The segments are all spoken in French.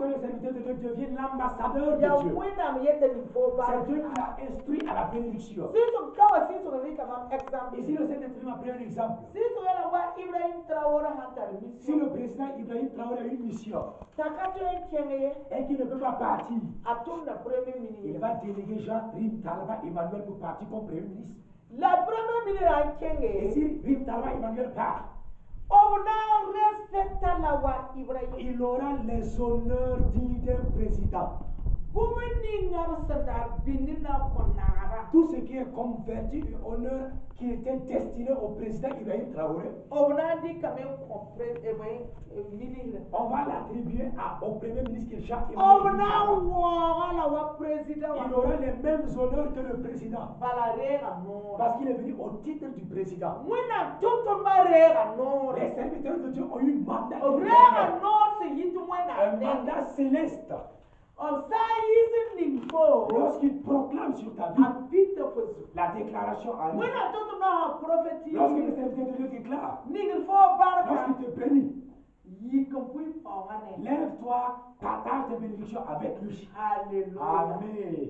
que le serviteur de Dieu devient l'ambassadeur de ya Dieu. wina mu yete ni fo ba C'est Dieu qui l'a instruit à la bénédiction. sisu kawa sisu ri kama example Ici, le Saint-Esprit m'a pris un exemple. sisu yana wa Ibrahim Traoré hantar Si le mission président Ibrahim Traoré a une mission takato kenge et qu'il ne peut pas partir, atum na premier il ministre va déléguer Jean-Rim Talba Emmanuel pour partir comme premier ministre. la premier ministre Et kenge si Rim Talba Emmanuel part, ona respecta la wa Ibrahim il aura les honneurs dignes d'un président. bumuni ngabasanda binina konara Tout ce qui est comme vertu et honneur qui était destiné au président Ibrahim Traoré, ona di kame compre ministre on va l'attribuer au premier ministre qui est Jacques ona Emmanuel. wa la wa président Il aura les mêmes honneurs que le président balarega no parce qu'il est venu au titre du président. mwina toto marega no Les serviteurs de Dieu ont eu mandat, rega no se yitu un mwena mandat céleste. on sa yisi nimfo Lorsqu'il proclame sur ta vie apita fosu la déclaration arrive. mwina toto na prophétie Lorsque le serviteur de Dieu déclare, ningir fo baraka lorsqu'il te bénit, yi kompui pawane lève-toi, partage tes bénédictions avec lui. Alléluia. Amen.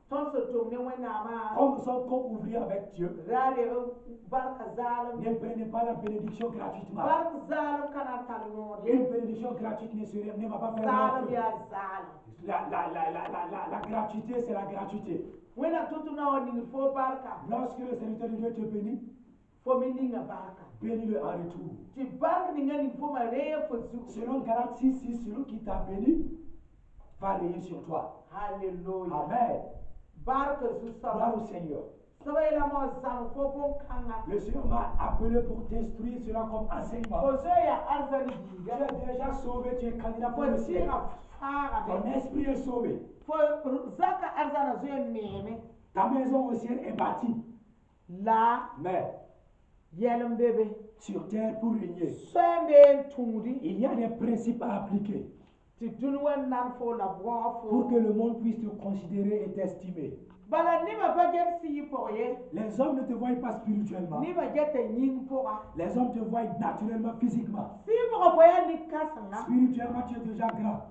Ton se tourne wena ma Comme nous sommes co-ouvriers avec Dieu, rare barka zalam ne prenez pas la bénédiction gratuitement. barka zalam kana talno Une bénédiction gratuite ne va pas faire zalam long feu. ya zalam La gratuité, c'est la gratuité. wena tutu na woni fo barka Lorsque le serviteur de Dieu te bénit, fo mininga barka bénis-le en retour. ti barka ni ngani fo ma re fo zu Selon Galates 6, celui qui t'a béni va rayer sur toi. Alléluia. Amen. Barka zu Gloire saba au Seigneur. saba ila mo zam fo bon kanga Le Seigneur m'a appelé pour t'instruire cela comme enseignement. fo zo ya arzani Tu diga es déjà sauvé, tu es candidat pour fo le ciel. sira fara Ton me esprit est sauvé. fo zaka arzana zo meme Ta maison au ciel est bâtie. la Mais yelm bebe sur terre pour régner, sembe tumudi il y a des principes à appliquer ti dunwan nan fo la boa pour fo que le monde puisse te considérer et t'estimer. bala ni ma ba get si poye Les hommes ne te voient pas spirituellement. ni ma get nying poa Les hommes te voient naturellement, physiquement. si mo poya ni kasanga Spirituellement, tu es déjà grand.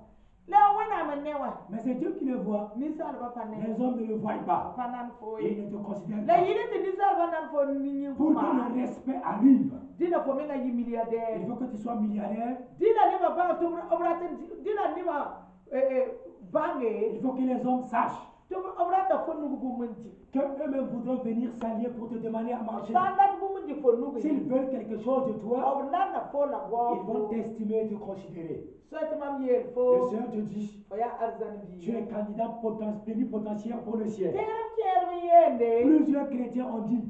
la wena manewa Mais c'est Dieu qui le voit. ni sal ba pané Les hommes ne le voient pas. panan fo Et ils ne te considèrent la pas. yile ti ni sal ba nan fo ni nying Pour ma que le respect arrive, dina fo menga yi il milliardaire faut que tu sois millionnaire. dina ni ba to obrata dina ni ba bange Il faut que les hommes sachent to obrata fo nugu bu munti qu'eux-mêmes voudront venir s'allier pour te demander à marcher. standard bu munti fo nugu S'ils veulent quelque chose de toi, obrata fo la ils vont boa t'estimer et te considérer. soit mam yer Le fo Seigneur te dit, oya arzan tu es bi candidat plénipotentiaire pour le ciel. teram ker yende Plusieurs chrétiens ont dit,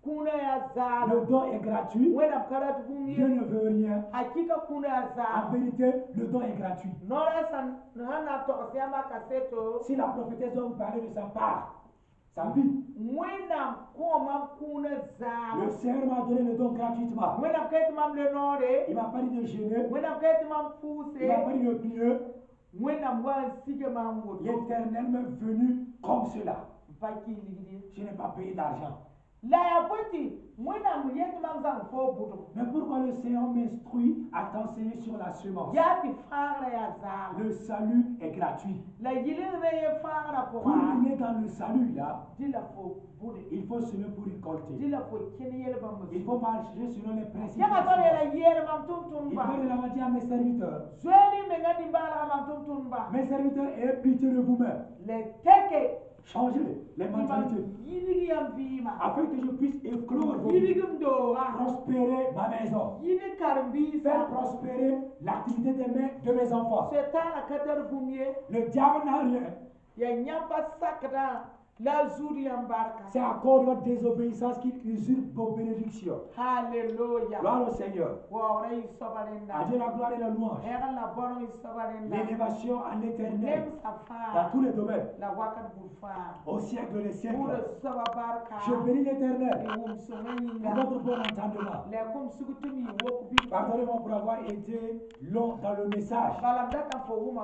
kuna ya zala le don est gratuit, wena karatu bumi Dieu ne veut rien. hakika kuna ya En zala vérité, le don est gratuit. nora san hana to sema kaseto Si la prophétesse doit vous parler de sa part, sa vie, wena koma kuna le zala Seigneur m'a donné le don gratuitement. wena ket mam le nore Il m'a pas dit de gêner, wena ket mam il m'a pas fuse dit de prier. wena mwan sige mam woto L'Éternel m'est venu comme cela. baki ligidi Je n'ai pas payé d'argent. la ya boti wena mu yet mam zang fo butu Mais pourquoi le Seigneur m'instruit à t'enseigner sur la semence? ya ti fara ya zala Le salut est gratuit. la yile ne ye fara Pour po aller dans le salut, là, dila fo bude il faut semer pour récolter. dila fo kini yele bambo Il faut marcher selon les principes. yanga de tole la la semence. yele mam tun tun Il ba va de la dire à mes serviteurs, zweli me ngadi mbala mam tun tun ba mes serviteurs, ayez pitié de vous-même. le teke Changez les mentalités yidigi yam vima afin que je puisse éclore vos vies, yidigum doga prospérer ma maison, yidi karbi faire sa prospérer l'activité de mes enfants. setana kadar gumye Le diable n'a rien. ya nyamba sakda la zuri yam barka C'est à cause de votre désobéissance qu'il usurpe vos bénédictions. hallelujah Gloire au Seigneur. wa ray À sabarenda Dieu la gloire et la louange. era la bono sabarenda L'élévation à l'éternel nem dans safa tous les domaines, la wakat bufa au siècle des pour siècles. sabarka Je bénis l'éternel wum pour sumayinga votre bon entendement. le kum sugutumi wokubi Pardonnez-moi pour avoir été long dans le message. balam data fo